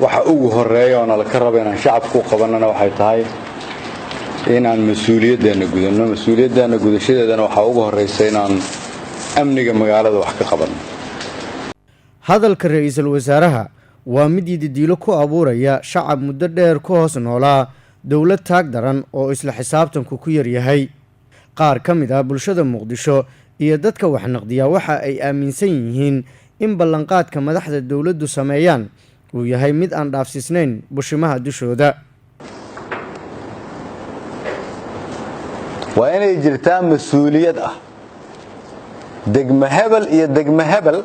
waxa ugu horeeya oo la ka rabo inaan shacabku qabanana waxay tahay inaan mas'uuliyadeena gudano mas'uuliyadeena gudashadeedana waxa ugu horeeyay inaan amniga magaalada wax ka qabanno hadalka ra'iisul wasaaraha waa mid diidiilo ku abuuraya shacab muddo dheer ku hoos noolaa dawlad taag daran oo isla xisaabtanku ku yar yahay qaar ka mid ah bulshada Muqdisho iyo dadka wax naqdiya waxa ay aaminsan yihiin in ballanqaadka madaxda dawladdu sameeyaan uu yahay mid aan dhaafsisnayn bushimaha dushooda waa inay jirtaa mas'uuliyad ah degmo hebel iyo degmo hebel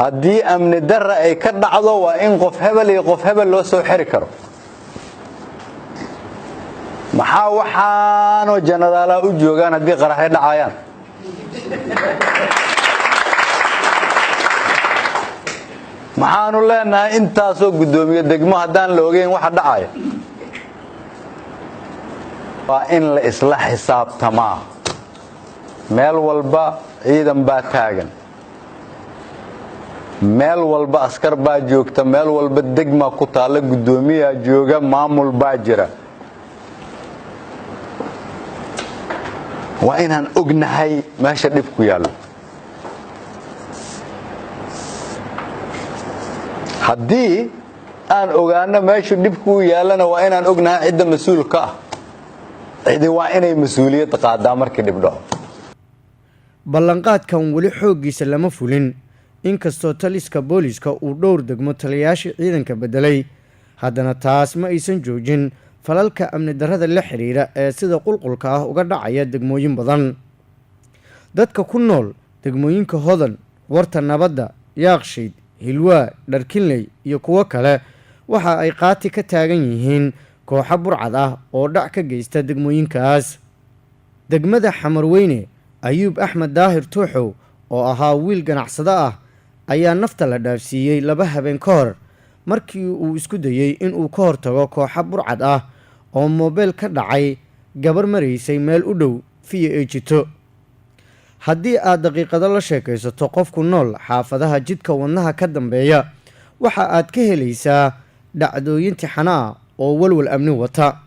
haddii amni darra ay ka dhacdo waa in qof hebel iyo qof hebel loo soo xiri karo maxaa waxaanoo janadaala u joogaan haddii qaraxay dhacayaan maxaanu leenahay intaasoo gudoomiye degmo haddaan la ogeyn waxa dhacaya waa in la isla xisaabtamaa meel walba ciidan baa taagan meel walba askar baa joogta meel walba degma ku taala gudoomiyaha jooga maamul baa jira waa inaan ognahay meesha dhib ku yaalo haddii aan ogaano meesha dhib ku yaalana waa inaan ognahay cidda mas'uulka ah cidi waa inay mas'uuliyad qaadaa markii dhib dhaco ballanqaadkan wali xooggiisa lama fulin inkastoo taliska booliska uu dhowr degmo taliyayaasha ciidanka bedelay haddana taas ma aysan joojin falalka amni darrada la xiriira ee sida qulqulka ah uga dhacaya degmooyin badan dadka ku nool degmooyinka Hodan Warta Nabadda Yaaqshiid Hilwaa Dharkinley iyo kuwa kale waxa ay qaati ka taagan yihiin kooxo burcad ah oo dhac ka geysta degmooyinkaas degmada Xamarweyne Ayuub Axmed Daahir Tuuxow oo ahaa wiil ganacsado ah ayaa nafta la dhaafsiiyay 2 habeen ka hor markii uu isku dayay in uu ka hortago kooxo burcad ah oo mobil ka dhacay gabar mareysay meel u dhow fiye ay jito haddii aad daqiiqado la sheekaysato qofku nool xaafadaha jidka wadnaha ka dambeeya waxa aad ka helaysaa dhacdooyin tixana ah oo walwal amni wata